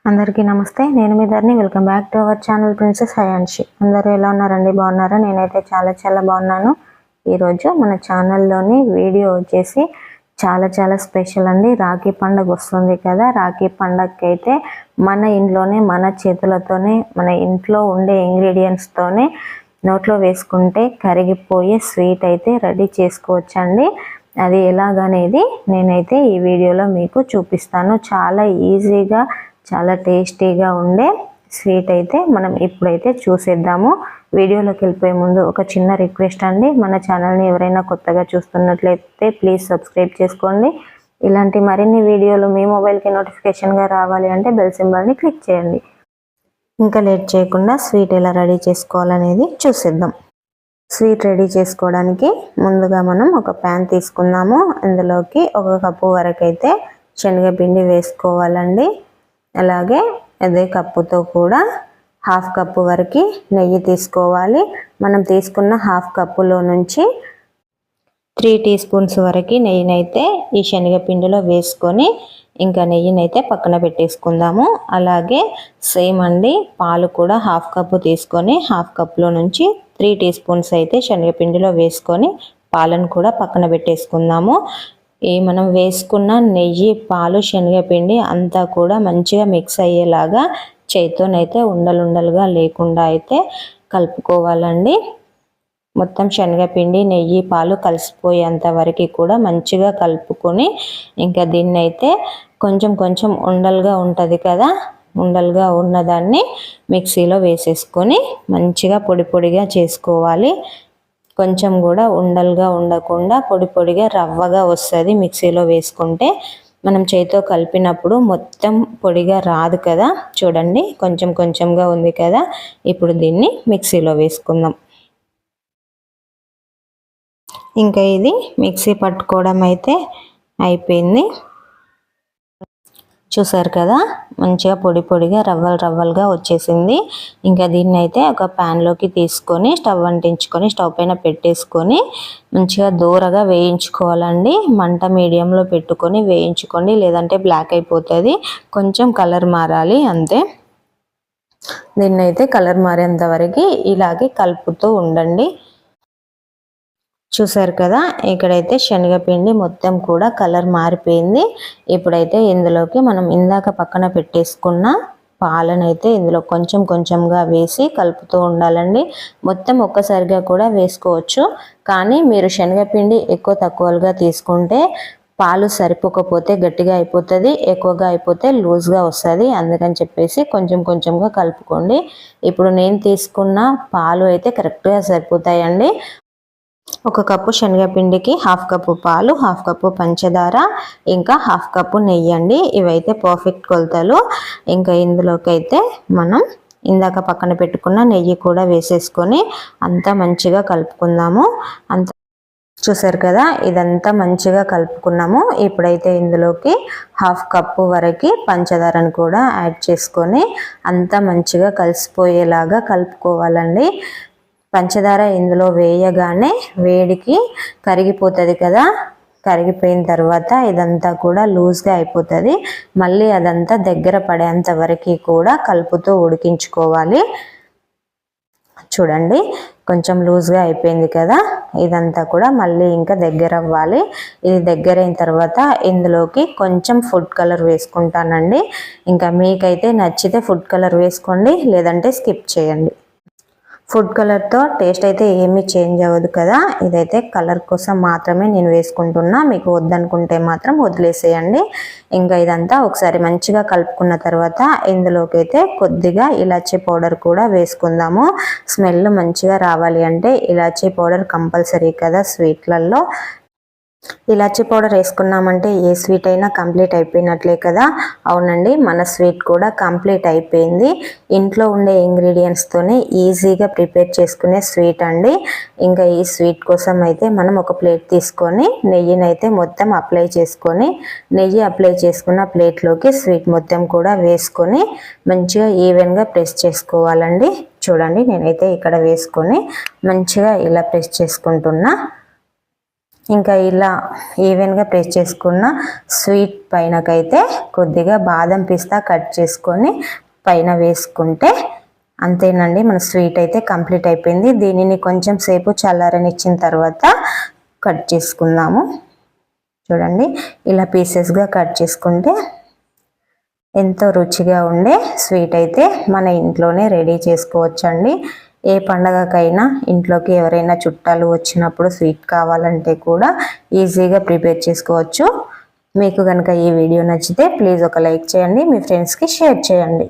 అందరికీ నమస్తే. నేను మీ Dharni. Welcome back to our channel princess Hayanshi. అందరూ ఎలా ఉన్నారండి? బాగున్నారా? నేనైతే చాలా బాగున్నాను. ఈరోజు మన ఛానల్లోని వీడియో వచ్చేసి చాలా స్పెషల్ అండి. రాఖీ పండుగ వస్తుంది కదా. రాఖీ పండుగకి అయితే మన ఇంట్లోనే మన చేతులతోనే మన ఇంట్లో ఉండే ఇంగ్రీడియంట్స్తోనే నోట్లో వేసుకుంటే కరిగిపోయే స్వీట్ అయితే రెడీ చేసుకోవచ్చండి. అది ఎలాగనేది నేనైతే ఈ వీడియోలో మీకు చూపిస్తాను. చాలా ఈజీగా చాలా టేస్టీగా ఉండే స్వీట్ అయితే మనం ఇప్పుడైతే చూసేద్దాము. వీడియోలోకి వెళ్ళిపోయే ముందు ఒక చిన్న రిక్వెస్ట్ అండి, మన ఛానల్ని ఎవరైనా కొత్తగా చూస్తున్నట్లయితే ప్లీజ్ సబ్స్క్రైబ్ చేసుకోండి. ఇలాంటి మరిన్ని వీడియోలు మీ మొబైల్కి నోటిఫికేషన్గా రావాలి అంటే బెల్ సింబల్ని క్లిక్ చేయండి. ఇంకా లేట్ చేయకుండా స్వీట్ ఎలా రెడీ చేసుకోవాలనేది చూసేద్దాం. స్వీట్ రెడీ చేసుకోవడానికి ముందుగా మనం ఒక ప్యాన్ తీసుకుందాము. అందులోకి 1 కప్పు వరకు అయితే శనగపిండి వేసుకోవాలండి. అలాగే అదే కప్పుతో కూడా 1/2 కప్పు వరకు నెయ్యి తీసుకోవాలి. మనం తీసుకున్న 1/2 కప్పులో నుంచి 3 టీ స్పూన్స్ వరకు నెయ్యినైతే ఈ శనగపిండిలో వేసుకొని ఇంకా నెయ్యినైతే పక్కన పెట్టేసుకుందాము. అలాగే సేమ్ అండి, పాలు కూడా 1/2 కప్పు తీసుకొని 1/2 కప్పులో నుంచి 3 టీ స్పూన్స్ అయితే శనగపిండిలో వేసుకొని పాలను కూడా పక్కన పెట్టేసుకుందాము. మనం వేసుకున్న నెయ్యి, పాలు, శనగపిండి అంతా కూడా మంచిగా మిక్స్ అయ్యేలాగా చేత్తోనైతే ఉండలుగా లేకుండా అయితే కలుపుకోవాలండి. మొత్తం శనగపిండి, నెయ్యి, పాలు కలిసిపోయేంత వరకు కూడా మంచిగా కలుపుకొని ఇంకా దీన్ని అయితే కొంచెం ఉండలుగా ఉంటుంది కదా, ఉండలుగా ఉన్నదాన్ని మిక్సీలో వేసేసుకొని మంచిగా పొడిగా చేసుకోవాలి. కొంచెం కూడా ఉండలుగా ఉండకుండా పొడిగా రవ్వగా వస్తుంది. మిక్సీలో వేసుకుంటే మనం చేతితో కలిపినప్పుడు మొత్తం పొడిగా రాదు కదా. చూడండి, కొంచెంగా ఉంది కదా. ఇప్పుడు దీన్ని మిక్సీలో వేసుకుందాం. ఇంకా ఇది మిక్సీ పట్టుకోవడం అయితే అయిపోయింది. చూసారు కదా, మంచిగా పొడిగా రవ్వలుగా వచ్చేసింది. ఇంకా దీన్ని అయితే ఒక ప్యాన్లోకి తీసుకొని స్టవ్ అంటించుకొని స్టవ్ పైన పెట్టేసుకొని మంచిగా దూరగా వేయించుకోవాలండి. మంట మీడియంలో పెట్టుకొని వేయించుకోండి, లేదంటే బ్లాక్ అయిపోతుంది. కొంచెం కలర్ మారాలి అంతే. దీన్ని అయితే కలర్ మారేంత వరకు ఇలాగే కలుపుతూ ఉండండి. చూసారు కదా, ఇక్కడైతే శనగపిండి మొత్తం కూడా కలర్ మారిపోయింది. ఇప్పుడైతే ఇందులోకి మనం ఇందాక పక్కన పెట్టేసుకున్న పాలనైతే ఇందులో కొంచెంగా వేసి కలుపుతూ ఉండాలండి. మొత్తం ఒక్కసారిగా కూడా వేసుకోవచ్చు, కానీ మీరు శనగపిండి ఎక్కువ తక్కువగా తీసుకుంటే పాలు సరిపోకపోతే గట్టిగా అయిపోతుంది, ఎక్కువగా అయిపోతే లూజ్గా వస్తుంది. అందుకని చెప్పేసి కొంచెంగా కలుపుకోండి. ఇప్పుడు నేను తీసుకున్న పాలు అయితే కరెక్ట్గా సరిపోతాయండి. 1 కప్పు శనగపిండికి 1/2 కప్పు పాలు, 1/2 కప్పు పంచదార, ఇంకా 1/2 కప్పు నెయ్యి అండి. ఇవైతే పర్ఫెక్ట్ కొలతలు. ఇంకా ఇందులోకి అయితే మనం ఇందాక పక్కన పెట్టుకున్న నెయ్యి కూడా వేసేసుకొని అంతా మంచిగా కలుపుకుందాము. చూసారు కదా, ఇదంతా మంచిగా కలుపుకున్నాము. ఇప్పుడైతే ఇందులోకి 1/2 కప్పు వరకు పంచదారను కూడా యాడ్ చేసుకొని అంతా మంచిగా కలిసిపోయేలాగా కలుపుకోవాలండి. పంచదార ఇందులో వేయగానే వేడికి కరిగిపోతుంది కదా. కరిగిపోయిన తర్వాత ఇదంతా కూడా లూజ్గా అయిపోతుంది. మళ్ళీ అదంతా దగ్గర పడేంత వరకు కూడా కలుపుతూ ఉడికించుకోవాలి. చూడండి, కొంచెం లూజ్గా అయిపోయింది కదా. ఇదంతా కూడా మళ్ళీ ఇంకా దగ్గర అవ్వాలి. ఇది దగ్గర అయిన తర్వాత ఇందులోకి కొంచెం ఫుడ్ కలర్ వేసుకుంటానండి. ఇంకా మీకైతే నచ్చితే ఫుడ్ కలర్ వేసుకోండి, లేదంటే స్కిప్ చేయండి. ఫుడ్ కలర్తో టేస్ట్ అయితే ఏమీ చేంజ్ అవ్వదు కదా. ఇదైతే కలర్ కోసం మాత్రమే నేను వేసుకుంటున్నా, మీకు వద్దనుకుంటే మాత్రం వదిలేసేయండి. ఇంకా ఇదంతా ఒకసారి మంచిగా కలుపుకున్న తర్వాత ఇందులోకి అయితే కొద్దిగా ఇలాచీ పౌడర్ కూడా వేసుకుందాము. స్మెల్ మంచిగా రావాలి అంటే ఇలాచీ పౌడర్ కంపల్సరీ కదా స్వీట్లలో. ఇలాచీ పౌడర్ వేసుకున్నామంటే ఏ స్వీట్ అయినా కంప్లీట్ అయిపోయినట్లే కదా. అవునండి, మన స్వీట్ కూడా కంప్లీట్ అయిపోయింది. ఇంట్లో ఉండే ఇంగ్రీడియంట్స్తోనే ఈజీగా ప్రిపేర్ చేసుకునే స్వీట్ అండి. ఇంకా ఈ స్వీట్ కోసం అయితే మనం ఒక ప్లేట్ తీసుకొని నెయ్యినైతే మొత్తం అప్లై చేసుకొని, నెయ్యి అప్లై చేసుకున్న ప్లేట్లోకి స్వీట్ మొత్తం కూడా వేసుకొని మంచిగా ఈవెన్గా ప్రెస్ చేసుకోవాలండి. చూడండి, నేనైతే ఇక్కడ వేసుకొని మంచిగా ఇలా ప్రెస్ చేసుకుంటున్నా. ఇంకా ఇలా ఈవెన్గా ప్రెస్ చేసుకున్న స్వీట్ పైనకైతే కొద్దిగా బాదం పిస్తా కట్ చేసుకొని పైన వేసుకుంటే అంతేనండి, మన స్వీట్ అయితే కంప్లీట్ అయిపోయింది. దీనిని కొంచెం సేపు చల్లారనిచ్చిన తర్వాత కట్ చేసుకుందాము. చూడండి, ఇలా పీసెస్గా కట్ చేసుకుంటే ఎంతో రుచిగా ఉండే స్వీట్ అయితే మన ఇంట్లోనే రెడీ చేసుకోవచ్చండి. ఏ పండగకైనా ఇంట్లోకి ఎవరైనా చుట్టాలు వచ్చినప్పుడు స్వీట్ కావాలంటే కూడా ఈజీగా ప్రిపేర్ చేసుకోవచ్చు. మీకు కనుక ఈ వీడియో నచ్చితే ప్లీజ్ ఒక లైక్ చేయండి, మీ ఫ్రెండ్స్కి షేర్ చేయండి.